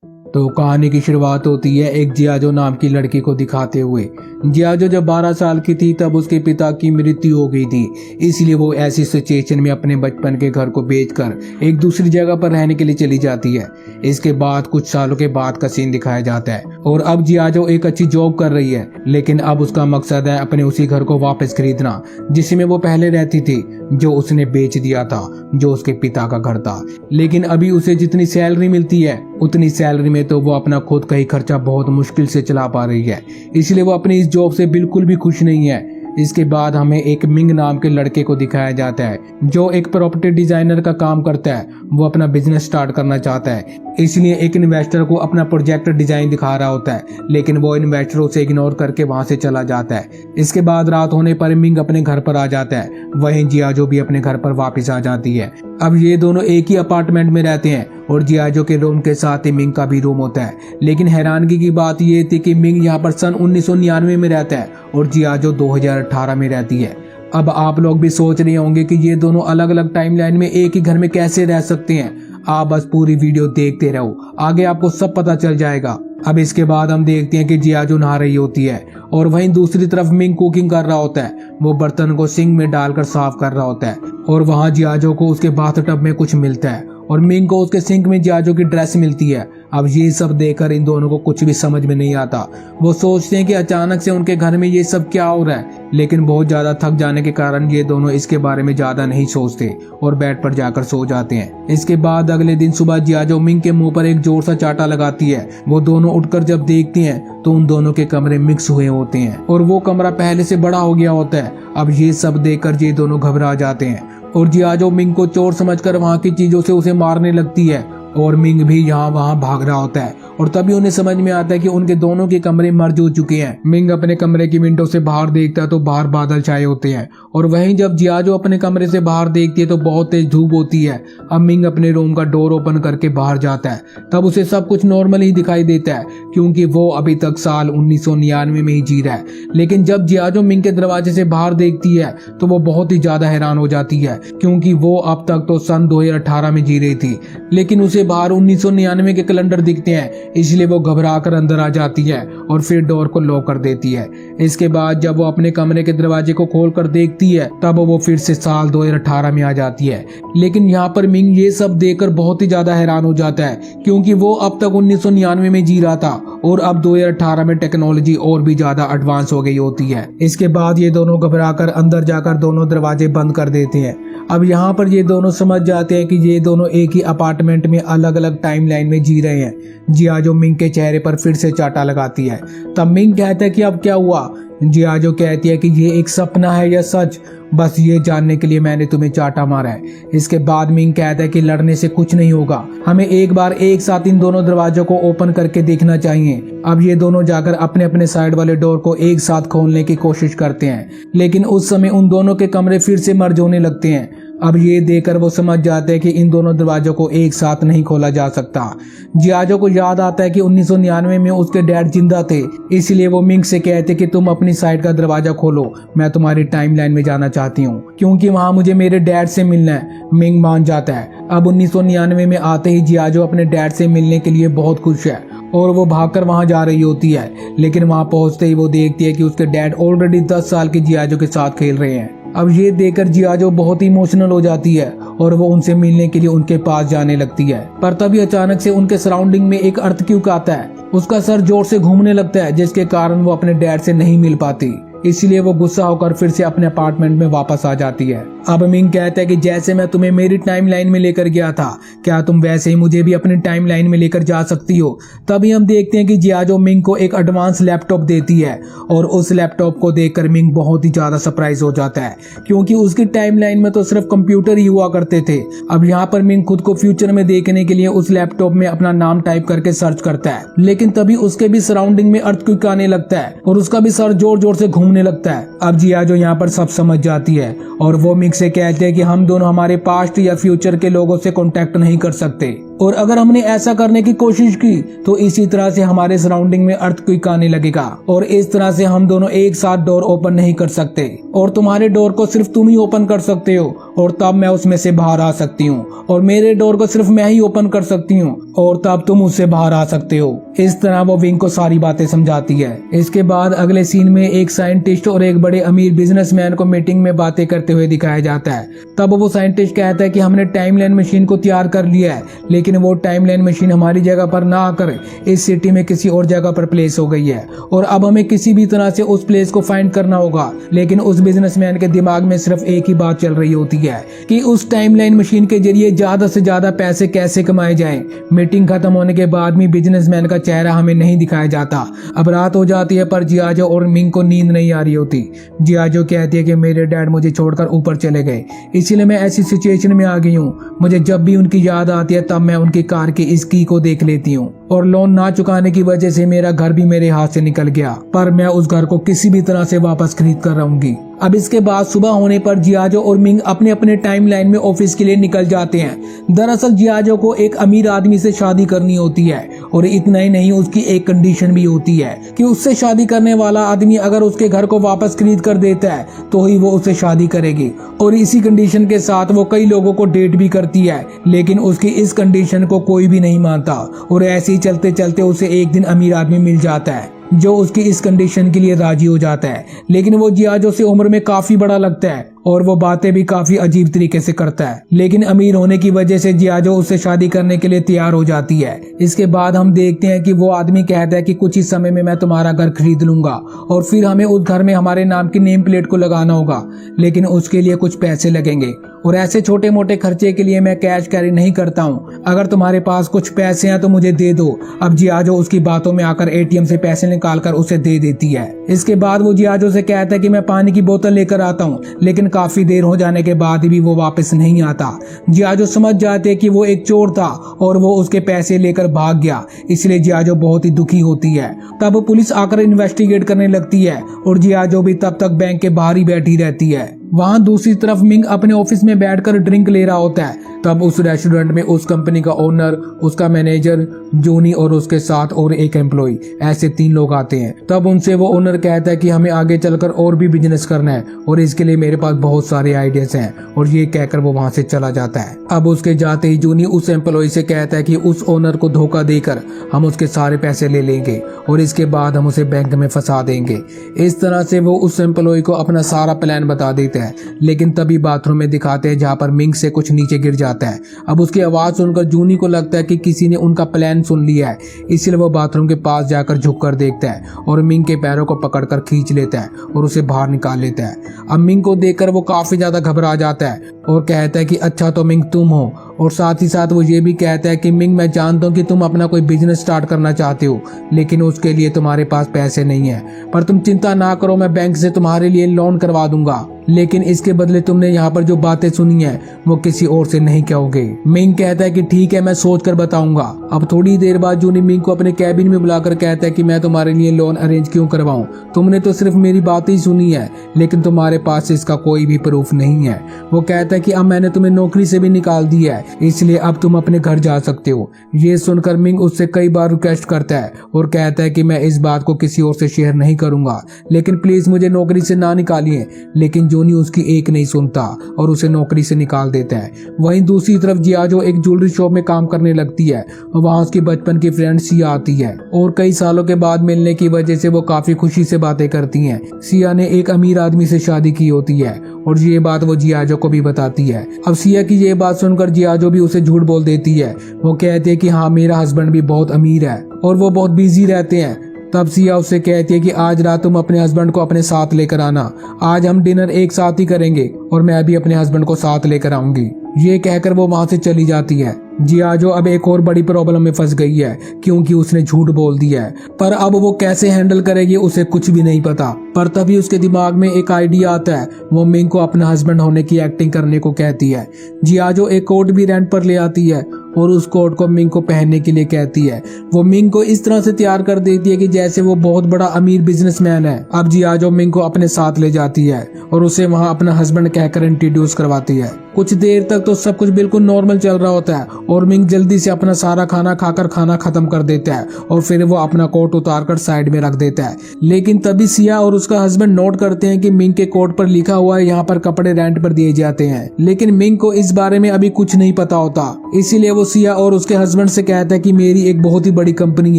तो कहानी की शुरुआत होती है एक जियाजो नाम की लड़की को दिखाते हुए। जियाजो जब 12 साल की थी तब उसके पिता की मृत्यु हो गई थी, इसलिए वो ऐसी सिचुएशन में अपने बचपन के घर को बेचकर एक दूसरी जगह पर रहने के लिए चली जाती है। इसके बाद कुछ सालों के बाद का सीन दिखाया जाता है और अब जियाजो एक अच्छी जॉब कर रही है, लेकिन अब उसका मकसद है अपने उसी घर को वापस खरीदना जिसमें वो पहले रहती थी, जो उसने बेच दिया था, जो उसके पिता का घर था। लेकिन अभी उसे जितनी सैलरी मिलती है उतनी सैलरी में तो वो अपना खुद का ही खर्चा बहुत मुश्किल से चला पा रही है, इसलिए वो अपनी इस जॉब से बिल्कुल भी खुश नहीं है। इसके बाद हमें एक मिंग नाम के लड़के को दिखाया जाता है जो एक प्रॉपर्टी डिजाइनर का काम करता है। वो अपना बिजनेस स्टार्ट करना चाहता है, इसलिए एक इन्वेस्टर को अपना प्रोजेक्ट डिजाइन दिखा रहा होता है, लेकिन वो इन्वेस्टर उसे इग्नोर करके वहां से चला जाता है। इसके बाद रात होने पर मिंग अपने घर पर आ जाता है, वहीं जियाजो भी अपने घर पर वापस आ जाती है। अब ये दोनों एक ही अपार्टमेंट में रहते हैं और जियाजो के रूम के साथ ही मिंग का भी रूम होता है। लेकिन हैरानगी की बात ये थी कि मिंग यहाँ पर सन 1999 में रहता है और जियाजो 2018 में रहती है। अब आप लोग भी सोच रहे होंगे कि ये दोनों अलग अलग टाइमलाइन में एक ही घर में कैसे रह सकते हैं। आप बस पूरी वीडियो देखते रहो, आगे आपको सब पता चल जाएगा। अब इसके बाद हम देखते हैं कि जियाजो नहा रही होती है और वहीं दूसरी तरफ मिंग कुकिंग कर रहा होता है। वो बर्तन को सिंक में डालकर साफ कर रहा होता है और वहां जियाजो को उसके बाथटब में कुछ मिलता है और मिंग को उसके सिंक में जियाजो की ड्रेस मिलती है। अब ये सब देखकर इन दोनों को कुछ भी समझ में नहीं आता। वो सोचते हैं कि अचानक से उनके घर में ये सब क्या हो रहा है, लेकिन बहुत ज्यादा थक जाने के कारण ये दोनों इसके बारे में ज्यादा नहीं सोचते और बेड पर जाकर सो जाते हैं। इसके बाद अगले दिन सुबह जियाजो मिंग के मुंह पर एक जोर सा चाटा लगाती है। वो दोनों उठकर जब देखती हैं तो उन दोनों के कमरे मिक्स हुए होते हैं और वो कमरा पहले से बड़ा हो गया होता है। अब ये सब देखकर ये दोनों घबरा जाते हैं और जियाजो मिंग को चोर समझकर वहां की चीजों से उसे मारने लगती है और मिंग भी यहाँ वहां भाग रहा होता है और तभी उन्हें समझ में आता है कि उनके दोनों के कमरे मर्ज हो चुके हैं। मिंग अपने कमरे की विंडो से बाहर देखता है तो बाहर बादल छाए होते हैं और वहीं जब जियाजो अपने कमरे से बाहर देखती है तो बहुत तेज धूप होती है। अब मिंग अपने रूम का डोर ओपन करके बाहर जाता है, तब उसे सब कुछ नॉर्मल ही दिखाई देता है क्योंकि वो अभी तक साल 1999 में ही जी रहा है। लेकिन जब जियाजो मिंग के दरवाजे से बाहर देखती है तो वो बहुत ही ज्यादा हैरान हो जाती है क्योंकि वो अब तक तो सन 2018 में जी रही थी, लेकिन उसे बाहर 1999 के कैलेंडर दिखते हैं, इसलिए वो घबरा कर अंदर आ जाती है और फिर डोर को लॉक कर देती है। इसके बाद जब वो अपने कमरे के दरवाजे को खोल कर देखती है तब वो फिर से साल 2018 में आ जाती है। लेकिन यहाँ पर मिंग ये सब देखकर बहुत ही ज्यादा हैरान हो जाता है क्योंकि वो अब तक 1999 में जी रहा था और अब 2018 में टेक्नोलॉजी और भी ज्यादा एडवांस हो गई होती है। इसके बाद ये दोनों घबरा कर अंदर जाकर दोनों दरवाजे बंद कर देते हैं। अब यहाँ पर ये दोनों समझ जाते हैं कि ये दोनों एक ही अपार्टमेंट में अलग अलग टाइमलाइन में जी रहे हैं। जियाजो मिंग के चेहरे पर फिर से चाटा लगाती है। तब मिंग कहता है कि अब क्या हुआ। जियाजो कहती है कि ये एक सपना है या सच, बस ये जानने के लिए मैंने तुम्हें चाटा मारा है। इसके बाद मिंग कहता है कि लड़ने से कुछ नहीं होगा, हमें एक बार एक साथ इन दोनों दरवाजों को ओपन करके देखना चाहिए। अब ये दोनों जाकर अपने अपने साइड वाले डोर को एक साथ खोलने की कोशिश करते हैं, लेकिन उस समय उन दोनों के कमरे फिर से मर्ज होने लगते हैं। अब ये देखकर वो समझ जाते हैं कि इन दोनों दरवाजों को एक साथ नहीं खोला जा सकता। जियाजो को याद आता है कि 1999 में उसके डैड जिंदा थे, इसलिए वो मिंग से कहते कि तुम अपनी साइड का दरवाजा खोलो, मैं तुम्हारी टाइमलाइन में जाना चाहती हूँ क्योंकि वहाँ मुझे मेरे डैड से मिलना है। मिंग मान जाता है। अब 1999 में आते ही जियाजो अपने डैड से मिलने के लिए बहुत खुश है और वो भागकर वहां जा रही होती है, लेकिन वहां पहुंचते ही वो देखती है कि उसके डैड ऑलरेडी 10 साल की जियाजो के साथ खेल रहे हैं। अब ये देखकर जियाजो बहुत इमोशनल हो जाती है और वो उनसे मिलने के लिए उनके पास जाने लगती है, पर तभी अचानक से उनके सराउंडिंग में एक अर्थक्वेक आता है। उसका सर जोर से घूमने लगता है जिसके कारण वो अपने डैड से नहीं मिल पाती, इसलिए वो गुस्सा होकर फिर से अपने अपार्टमेंट में वापस आ जाती है। अब मिंग कहता है कि जैसे मैं तुम्हें मेरी टाइमलाइन में लेकर गया था, क्या तुम वैसे ही मुझे भी अपनी टाइमलाइन में लेकर जा सकती हो। तभी हम देखते हैं कि जियाजो मिंग को एक एडवांस लैपटॉप देती है और उस लैपटॉप को देखकर मिंग बहुत ही ज्यादा सरप्राइज हो जाता है क्योंकि उसकी टाइमलाइन में तो सिर्फ कंप्यूटर ही हुआ करते थे। अब यहाँ पर मिंग खुद को फ्यूचर में देखने के लिए उस लैपटॉप में अपना नाम टाइप करके सर्च करता है, लेकिन तभी उसके भी सराउंडिंग में अर्थक्वेक आने लगता है और उसका भी सर जोर जोर से घूमने लगता है। अब जियाजो यहाँ पर सब समझ जाती है और वो मिंग से कहते हैं कि हम दोनों हमारे पास्ट या फ्यूचर के लोगों से कांटेक्ट नहीं कर सकते। और अगर हमने ऐसा करने की कोशिश की तो इसी तरह से हमारे सराउंडिंग में अर्थक्वेक आने लगेगा और इस तरह से हम दोनों एक साथ डोर ओपन नहीं कर सकते और तुम्हारे डोर को सिर्फ तुम ही ओपन कर सकते हो और तब मैं उसमें से बाहर आ सकती हूँ और मेरे डोर को सिर्फ मैं ही ओपन कर सकती हूँ और तब तुम उससे बाहर आ सकते हो। इस तरह वो विंग को सारी बातें समझाती है। इसके बाद अगले सीन में एक साइंटिस्ट और एक बड़े अमीर बिजनेसमैन को मीटिंग में बातें करते हुए दिखाया जाता है। तब वो साइंटिस्ट कहता है कि हमने टाइमलाइन मशीन को तैयार कर लिया है, लेकिन वो टाइमलाइन मशीन हमारी जगह पर ना आकर इस सिटी में किसी और जगह पर प्लेस हो गई है और अब हमें किसी भी तरह से उस प्लेस को फाइंड करना होगा। लेकिन उस बिजनेसमैन के दिमाग में सिर्फ एक ही बात चल रही होती है कि उस टाइमलाइन मशीन के जरिए ज्यादा से ज्यादा पैसे कैसे कमाए जाएं। मीटिंग खत्म होने के बाद भी बिजनेसमैन का चेहरा हमें नहीं दिखाया जाता। अब रात हो जाती है पर जियाजो और मिंग को नींद नहीं आ रही होती। जियाजो कहती है कि मेरे डैड मुझे छोड़कर ऊपर चले गए, इसीलिए मैं ऐसी सिचुएशन में आ गई हूँ। मुझे जब भी उनकी याद आती है तब मैं उनकी कार की इस की को देख लेती हूँ और लोन ना चुकाने की वजह से मेरा घर भी मेरे हाथ से निकल गया, पर मैं उस घर को किसी भी तरह से वापस खरीद कर रहूंगी। अब इसके बाद सुबह होने पर जियाजो और मिंग अपने अपने टाइमलाइन में ऑफिस के लिए निकल जाते हैं। दरअसल जियाजो को एक अमीर आदमी से शादी करनी होती है और इतना ही नहीं, उसकी एक कंडीशन भी होती है कि उससे शादी करने वाला आदमी अगर उसके घर को वापस खरीद कर देता है तो ही वो उससे शादी करेगी। और इसी कंडीशन के साथ वो कई लोगों को डेट भी करती है, लेकिन उसकी इस कंडीशन को कोई भी नहीं मानता और ऐसे ही चलते चलते उसे एक दिन अमीर आदमी मिल जाता है जो उसकी इस कंडीशन के लिए राजी हो जाता है। लेकिन वो जियाजो से उम्र में काफी बड़ा लगता है और वो बातें भी काफी अजीब तरीके से करता है, लेकिन अमीर होने की वजह से जियाजो उससे शादी करने के लिए तैयार हो जाती है। इसके बाद हम देखते हैं कि वो आदमी कहता है कि कुछ ही समय में मैं तुम्हारा घर खरीद लूंगा और फिर हमें उस घर में हमारे नाम की नेम प्लेट को लगाना होगा, लेकिन उसके लिए कुछ पैसे लगेंगे और ऐसे छोटे मोटे खर्चे के लिए मैं कैश कैरी नहीं करता हूँ। अगर तुम्हारे पास कुछ पैसे हैं तो मुझे दे दो। अब जियाजो उसकी बातों में आकर एटीएम से पैसे निकालकर उसे दे देती है। इसके बाद वो जियाजो से कहता है कि मैं पानी की बोतल लेकर आता हूँ, लेकिन काफी देर हो जाने के बाद भी वो वापस नहीं आता। जियाजो समझ जाते कि वो एक चोर था और वो उसके पैसे लेकर भाग गया, इसलिए जियाजो बहुत ही दुखी होती है। तब पुलिस आकर इन्वेस्टिगेट करने लगती है और जियाजो भी तब तक बैंक के बाहर ही बैठी रहती है। वहाँ दूसरी तरफ मिंग अपने ऑफिस में बैठकर ड्रिंक ले रहा होता है। तब उस रेस्टोरेंट में उस कंपनी का ओनर, उसका मैनेजर जूनी और उसके साथ और एक एम्प्लॉय, ऐसे 3 लोग आते हैं। तब उनसे वो ओनर कहता है कि हमें आगे चलकर और भी बिजनेस करना है और इसके लिए मेरे पास बहुत सारे आइडियाज हैं, और ये कहकर वो वहाँ से चला जाता है। अब उसके जाते ही जूनी उस एम्प्लॉय से कहता है कि उस ओनर को धोखा देकर हम उसके सारे पैसे ले लेंगे और इसके बाद हम उसे बैंक में फंसा देंगे। इस तरह से वो उस एम्प्लॉय को अपना सारा प्लान बता देते हैं, लेकिन तभी बाथरूम में दिखाते हैं जहाँ पर मिंग से कुछ नीचे गिर जाता है। अब उसकी आवाज सुनकर जूनी को लगता है कि किसी ने उनका प्लान सुन लिया है, इसलिए वो बाथरूम के पास जाकर झुककर देखता है और मिंग के पैरों को पकड़कर खींच लेता है और उसे बाहर निकाल लेता है। अब मिंग को देखकर वो काफी ज्यादा घबरा जाता है और कहता है कि अच्छा तो मिंग तुम हो, और साथ ही साथ वो ये भी कहता है कि मिंग मैं जानता हूँ कि तुम अपना कोई बिजनेस स्टार्ट करना चाहते हो, लेकिन उसके लिए तुम्हारे पास पैसे नहीं है, पर तुम चिंता ना करो, मैं बैंक से तुम्हारे लिए लोन करवा दूंगा, लेकिन इसके बदले तुमने यहाँ पर जो बातें सुनी है वो किसी और से नहीं कहोगे। मिंग कहता है कि ठीक है, मैं सोच कर बताऊंगा। अब थोड़ी देर बाद जूनी मिंग को अपने कैबिन में बुलाकर कहता है कि मैं तुम्हारे लिए लोन अरेंज क्यों करवाऊं, तुमने तो सिर्फ मेरी बात ही सुनी है, लेकिन तुम्हारे पास इसका कोई भी प्रूफ नहीं है। वो कहता है कि अब मैंने तुम्हें नौकरी से भी निकाल दिया है, इसलिए अब तुम अपने घर जा सकते हो। ये सुनकर मिंग उससे कई बार रिक्वेस्ट करता है और कहता है कि मैं इस बात को किसी और से शेयर नहीं करूंगा, लेकिन प्लीज मुझे नौकरी से ना निकालिए। लेकिन जूनी उसकी एक नहीं सुनता और उसे नौकरी से निकाल देता है। वहीं दूसरी तरफ जियाजो एक ज्वेलरी शॉप में काम करने लगती है। वहां उसकी बचपन की फ्रेंड सिया आती है और कई सालों के बाद मिलने की वजह से वो काफी खुशी से बातें करती हैं। सिया ने एक अमीर आदमी से शादी की होती है और ये बात वो जियाजो को भी बताती है। अब सिया की ये बात सुनकर जियाजो भी उसे झूठ बोल देती है। वो कहती है कि हाँ, मेरा हस्बैंड भी बहुत अमीर है और वो बहुत बिजी रहते हैं। तब सिया उससे कहती है कि आज रात तुम अपने हस्बैंड को अपने साथ लेकर आना, आज हम डिनर एक साथ ही करेंगे और मैं भी अपने हस्बैंड को साथ लेकर आऊंगी। ये कहकर वो वहां से चली जाती है। जियाजो अब एक और बड़ी प्रॉब्लम में फंस गई है क्योंकि उसने झूठ बोल दिया है, पर अब वो कैसे हैंडल करेगी उसे कुछ भी नहीं पता। पर तभी उसके दिमाग में एक आइडिया आता है। वो मिंग को अपना हस्बैंड होने की एक्टिंग करने को कहती है। जियाजो एक कोट भी रेंट पर ले आती है और उस कोट को मिंग को पहनने के लिए कहती है। वो मिंग को इस तरह से तैयार कर देती है कि जैसे वो बहुत बड़ा अमीर बिजनेसमैन है। अब जियाजो मिंग को अपने साथ ले जाती है और उसे वहां अपना हस्बैंड कहकर इंट्रोड्यूस करवाती है। कुछ देर तक तो सब कुछ बिल्कुल नॉर्मल चल रहा होता है और मिंग जल्दी से अपना सारा खाना खाकर खाना खत्म कर देता है और फिर वो अपना कोट उतारकर साइड में रख देता है। लेकिन तभी सिया और उसका हस्बैंड नोट करते हैं कि मिंग के कोट पर लिखा हुआ है यहाँ पर कपड़े रेंट पर दिए जाते हैं। लेकिन मिंग को इस बारे में अभी कुछ नहीं पता होता, इसीलिए वो सिया और उसके हस्बैंड से कहता है कि मेरी एक बहुत ही बड़ी कंपनी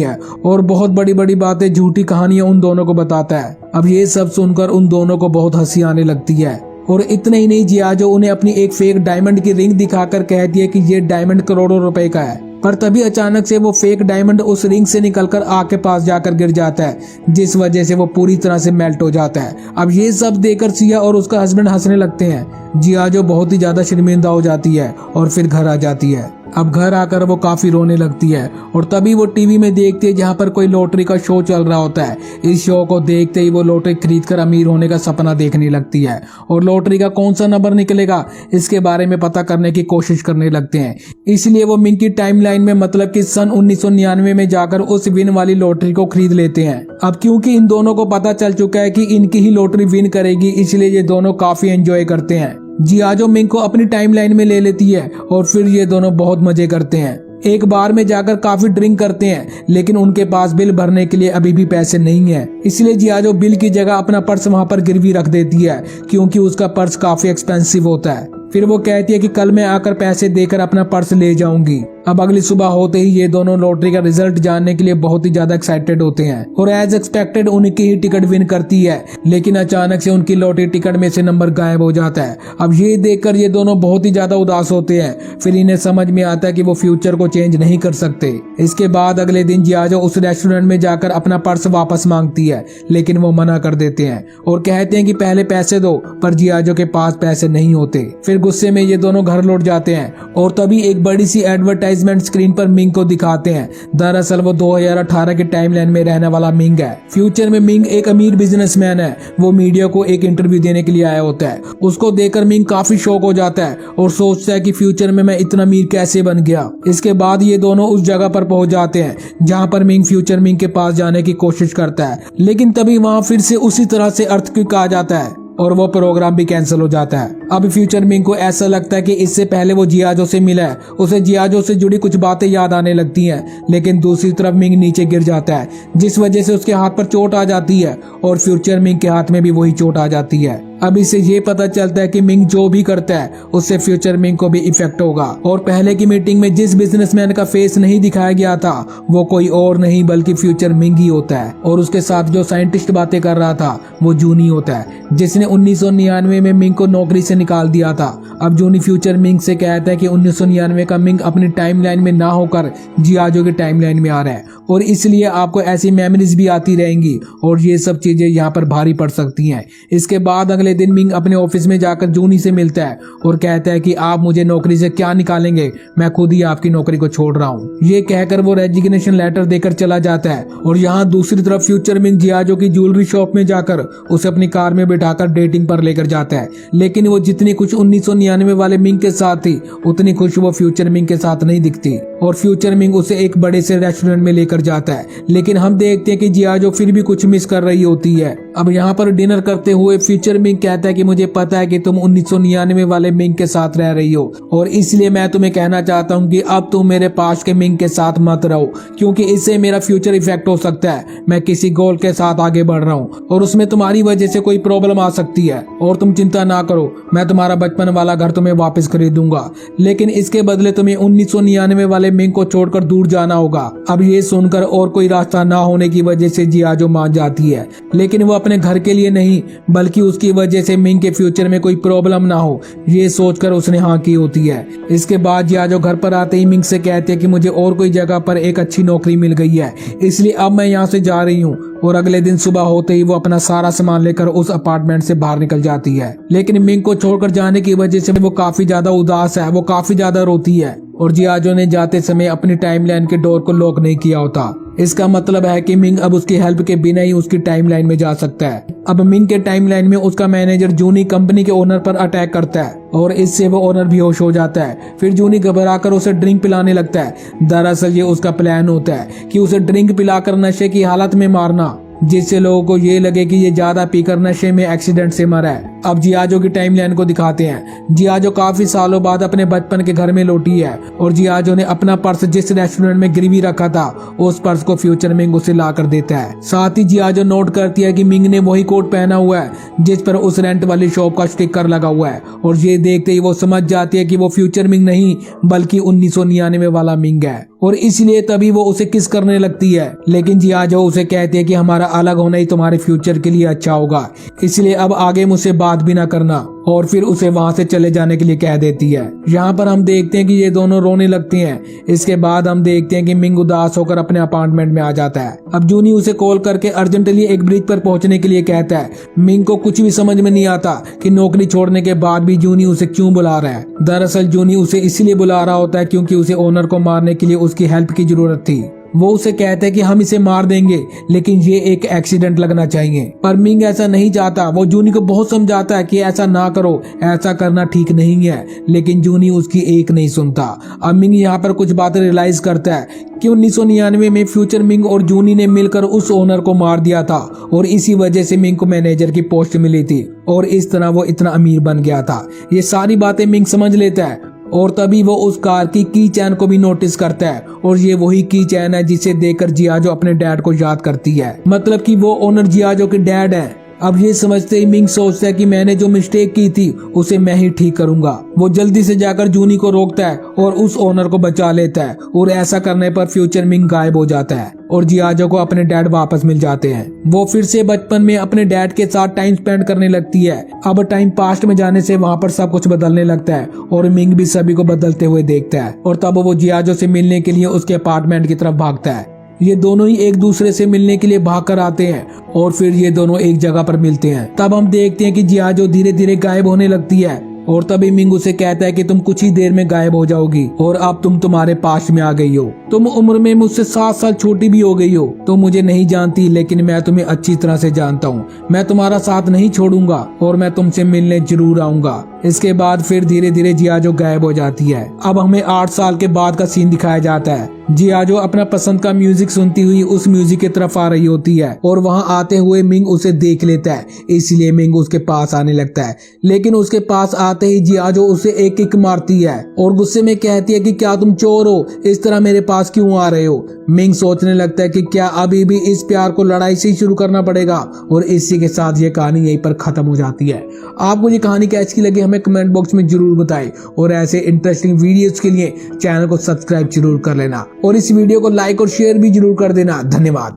है और बहुत बड़ी बड़ी बातें, झूठी कहानियां उन दोनों को बताता है। अब ये सब सुनकर उन दोनों को बहुत हंसी आने लगती है। और इतना ही नहीं, जियाजो उन्हें अपनी एक फेक डायमंड की रिंग दिखाकर कहती है कि ये डायमंड करोड़ों रुपए का है। पर तभी अचानक से वो फेक डायमंड उस रिंग से निकलकर आग के पास जाकर गिर जाता है, जिस वजह से वो पूरी तरह से मेल्ट हो जाता है। अब ये सब देखकर सिया और उसका हस्बैंड हंसने लगते हैं। जियाजो बहुत ही ज्यादा शर्मिंदा हो जाती है और फिर घर आ जाती है। अब घर आकर वो काफी रोने लगती है और तभी वो टीवी में देखती है जहाँ पर कोई लॉटरी का शो चल रहा होता है। इस शो को देखते ही वो लॉटरी खरीदकर अमीर होने का सपना देखने लगती है और लॉटरी का कौन सा नंबर निकलेगा इसके बारे में पता करने की कोशिश करने लगते हैं। इसलिए वो मिंग की टाइमलाइन में, मतलब कि सन 1999 में जाकर उस विन वाली लॉटरी को खरीद लेते हैं। अब क्योंकि इन दोनों को पता चल चुका है कि इनकी ही लॉटरी विन करेगी, इसलिए ये दोनों काफी एंजॉय करते हैं। जियाजो मिंग को अपनी टाइमलाइन में ले लेती है और फिर ये दोनों बहुत मजे करते हैं। एक बार में जाकर काफी ड्रिंक करते हैं, लेकिन उनके पास बिल भरने के लिए अभी भी पैसे नहीं है। इसलिए जियाजो बिल की जगह अपना पर्स वहां पर गिरवी रख देती है, क्योंकि उसका पर्स काफी एक्सपेंसिव होता है। फिर वो कहती है कि कल मैं आकर पैसे देकर अपना पर्स ले जाऊंगी। अब अगली सुबह होते ही ये दोनों लॉटरी का रिजल्ट जानने के लिए बहुत ही ज्यादा एक्साइटेड होते हैं और एज एक्सपेक्टेड उनकी ही टिकट विन करती है। लेकिन अचानक से उनकी लॉटरी टिकट में से नंबर गायब हो जाता है। अब ये देखकर ये दोनों बहुत ही ज्यादा उदास होते हैं। फिर इन्हें समझ में आता है कि वो फ्यूचर को चेंज नहीं कर सकते। इसके बाद अगले दिन जियाजो उस रेस्टोरेंट में जाकर अपना पर्स वापस मांगती है, लेकिन वो मना कर देते हैं और कहते हैं कि पहले पैसे दो, पर जियाजो के पास पैसे नहीं होते। फिर गुस्से में ये दोनों घर लौट जाते हैं और तभी एक बड़ी सी एडवर्टाइजमेंट स्क्रीन पर मिंग को दिखाते हैं। दरअसल वो 2018 के टाइमलाइन में रहने वाला मिंग है। फ्यूचर में मिंग एक अमीर बिजनेसमैन है। वो मीडिया को एक इंटरव्यू देने के लिए आया होता है। उसको देखकर मिंग काफी शॉक हो जाता है और सोचता है कि फ्यूचर में मैं इतना अमीर कैसे बन गया। इसके बाद ये दोनों उस जगह पर पहुंच जाते हैं जहां पर मिंग फ्यूचर मिंग के पास जाने की कोशिश करता है, लेकिन तभी वहां फिर से उसी तरह से अर्थक्वेक आ जाता है और वो प्रोग्राम भी कैंसिल हो जाता है। अब फ्यूचर मिंग को ऐसा लगता है कि इससे पहले वो जियाजो से मिला है, उसे जियाजो से जुड़ी कुछ बातें याद आने लगती हैं। लेकिन दूसरी तरफ मिंग नीचे गिर जाता है, जिस वजह से उसके हाथ पर चोट आ जाती है और फ्यूचर मिंग के हाथ में भी वही चोट आ जाती है। अब इसे ये पता चलता है कि मिंग जो भी करता है उससे फ्यूचर मिंग को भी इफेक्ट होगा और पहले की मीटिंग में जिस बिजनेसमैन का फेस नहीं दिखाया गया था वो कोई और नहीं बल्कि फ्यूचर मिंग ही होता है और उसके साथ जो साइंटिस्ट बातें कर रहा था वो जूनी होता है, जिसने 1999 में मिंग को नौकरी से निकाल दिया था। अब जूनी फ्यूचर मिंग से कहता है कि 1999 का मिंग अपनी टाइमलाइन में ना होकर जियाजो की टाइमलाइन में आ रहा है और इसलिए आपको ऐसी मेमोरीज भी आती रहेंगी और ये सब चीजें यहाँ पर भारी पड़ सकती हैं। इसके बाद अगले दिन मिंग अपने ऑफिस में जाकर जूनी से मिलता है और कहता है कि आप मुझे नौकरी से क्या निकालेंगे, मैं खुद ही आपकी नौकरी को छोड़ रहा हूँ। ये कहकर वो रेजिग्नेशन लेटर देकर चला जाता है और यहाँ दूसरी तरफ फ्यूचर मिंग जियाजो की ज्वेलरी शॉप में जाकर उसे अपनी कार में बिठाकर डेटिंग पर लेकर जाता है। लेकिन वो जितनी खुश 1999 वाले मिंग के साथ थी उतनी खुश वो फ्यूचर मिंग के साथ नहीं दिखती और फ्यूचर मिंग उसे एक बड़े से रेस्टोरेंट में लेकर जाता है। लेकिन हम देखते हैं कि जियाजो फिर भी कुछ मिस कर रही होती है। अब यहाँ पर डिनर करते हुए फ्यूचर मिंग कहता है कि मुझे पता है कि तुम 1999 वाले मिंग के साथ रह रही हो और इसलिए मैं तुम्हें कहना चाहता हूँ कि अब तुम मेरे पास के मिंग के साथ मत रहो, क्योंकि इससे मेरा फ्यूचर इफेक्ट हो सकता है। मैं किसी गोल के साथ आगे बढ़ रहा हूँ और उसमें तुम्हारी वजह से कोई प्रॉब्लम आ सकती है और तुम चिंता ना करो, मैं तुम्हारा बचपन वाला घर तुम्हें वापस खरीदूंगा, लेकिन इसके बदले तुम्हें 1999 वाले मिंग को छोड़कर दूर जाना होगा। अब ये सुनकर और कोई रास्ता ना होने की वजह से जियाजो मान जाती है, लेकिन वो अपने घर के लिए नहीं बल्कि उसकी वजह से मिंग के फ्यूचर में कोई प्रॉब्लम ना हो ये सोचकर उसने हाँ की होती है। इसके बाद जियाजो घर पर आते ही मिंग से कहते हैं कि मुझे और कोई जगह पर एक अच्छी नौकरी मिल गई है, इसलिए अब मैं यहाँ से जा रही हूँ। और अगले दिन सुबह होते ही वो अपना सारा सामान लेकर उस अपार्टमेंट से बाहर निकल जाती है। लेकिन मिंग को छोड़कर जाने की वजह से वो काफी ज्यादा उदास है, वो काफी ज्यादा रोती है और जियाजो ने जाते समय अपनी टाइमलाइन के डोर को लॉक नहीं किया होता। इसका मतलब है कि मिंग अब उसकी हेल्प के बिना ही उसकी टाइमलाइन में जा सकता है। अब मिंग के टाइमलाइन में उसका मैनेजर जूनी कंपनी के ओनर पर अटैक करता है और इससे वो ओनर बेहोश हो जाता है। फिर जूनी घबराकर उसे ड्रिंक पिलाने लगता है। दरअसल ये उसका प्लान होता है कि उसे ड्रिंक पिलाकर नशे की हालत में मारना, जिससे लोगों को ये लगे कि ये ज्यादा पीकर नशे में एक्सीडेंट से मरा है। अब जियाजो की टाइमलाइन को दिखाते हैं। जियाजो काफी सालों बाद अपने बचपन के घर में लौटी है और जियाजो ने अपना पर्स जिस रेस्टोरेंट में गिरवी रखा था उस पर्स को फ्यूचर मिंग उसे ला कर देता है। साथ ही जियाजो नोट करती है कि मिंग ने वही कोट पहना हुआ है जिस पर उस रेंट वाली शॉप का स्टिकर लगा हुआ है और ये देखते ही वो समझ जाती है कि वो फ्यूचर मिंग नहीं बल्कि 1999 वाला मिंग है और इसलिए तभी वो उसे किस करने लगती है। लेकिन जियाजो उसे कहती है कि हमारा अलग होना ही तुम्हारे फ्यूचर के लिए अच्छा होगा, इसलिए अब आगे मुझसे बात भी ना करना और फिर उसे वहां से चले जाने के लिए कह देती है। यहाँ पर हम देखते हैं कि ये दोनों रोने लगते हैं। इसके बाद हम देखते हैं कि मिंग उदास होकर अपने अपार्टमेंट में आ जाता है। अब जूनी उसे कॉल करके अर्जेंटली एक ब्रिज पर पहुंचने के लिए कहता है। मिंग को कुछ भी समझ में नहीं आता कि नौकरी छोड़ने के बाद भी जूनी उसे क्यों बुला रहा है। दरअसल जूनी उसे इसलिए बुला रहा होता है क्योंकि उसे ओनर को मारने के लिए उसकी हेल्प की जरूरत थी। वो उसे कहते हैं कि हम इसे मार देंगे लेकिन ये एक एक्सीडेंट लगना चाहिए, पर मिंग ऐसा नहीं चाहता। वो जूनी को बहुत समझाता है कि ऐसा ना करो, ऐसा करना ठीक नहीं है, लेकिन जूनी उसकी एक नहीं सुनता। अब मिंग यहाँ पर कुछ बातें रियलाइज करता है कि 1999 में फ्यूचर मिंग और जूनी ने मिलकर उस ओनर को मार दिया था और इसी वजह से मिंग को मैनेजर की पोस्ट मिली थी और इस तरह वो इतना अमीर बन गया था। ये सारी बातें मिंग समझ लेता है और तभी वो उस कार की चैन को भी नोटिस करता है और ये वही की चैन है जिसे देखकर जियाजो अपने डैड को याद करती है। मतलब कि वो ओनर जियाजो के डैड है। अब ये समझते ही मिंग सोचता है कि मैंने जो मिस्टेक की थी उसे मैं ही ठीक करूंगा। वो जल्दी से जाकर जूनी को रोकता है और उस ओनर को बचा लेता है और ऐसा करने पर फ्यूचर मिंग गायब हो जाता है और जियाजो को अपने डैड वापस मिल जाते हैं। वो फिर से बचपन में अपने डैड के साथ टाइम स्पेंड करने लगती है। अब टाइम पास्ट में जाने से वहाँ पर सब कुछ बदलने लगता है और मिंग भी सभी को बदलते हुए देखता है और तब वो जियाजो से मिलने के लिए उसके अपार्टमेंट की तरफ भागता है। ये दोनों ही एक दूसरे से मिलने के लिए भाग कर आते हैं और फिर ये दोनों एक जगह पर मिलते हैं। तब हम देखते हैं कि जियाजो धीरे धीरे गायब होने लगती है और तभी मिंग उसे कहता है कि तुम कुछ ही देर में गायब हो जाओगी और अब तुम तुम्हारे पास में आ गई हो। तुम उम्र में मुझसे 7 साल छोटी भी हो गई हो। तुम मुझे नहीं जानती लेकिन मैं तुम्हें अच्छी तरह से जानता हूँ। मैं तुम्हारा साथ नहीं छोड़ूंगा और मैं तुमसे मिलने जरूर आऊंगा। इसके बाद फिर धीरे धीरे जियाजो गायब हो जाती है। अब हमें 8 साल के बाद का सीन दिखाया जाता है। जियाजो अपना पसंद का म्यूजिक सुनती हुई उस म्यूजिक की तरफ आ रही होती है और वहां आते हुए मिंग उसे देख लेता है, इसलिए मिंग उसके पास आने लगता है। लेकिन उसके पास आते ही जियाजो उसे एक किक मारती है और गुस्से में कहती है कि क्या तुम चोर हो, इस तरह मेरे पास क्यों आ रहे हो। मिंग सोचने लगता है कि क्या अभी भी इस प्यार को लड़ाई से ही शुरू करना पड़ेगा और इसी के साथ ये कहानी यहीं पर खत्म हो जाती है। आपको ये कहानी कैसी लगी हमें कमेंट बॉक्स में जरूर बताएं और ऐसे इंटरेस्टिंग वीडियोस के लिए चैनल को सब्सक्राइब जरूर कर लेना और इस वीडियो को लाइक और शेयर भी जरूर कर देना। धन्यवाद।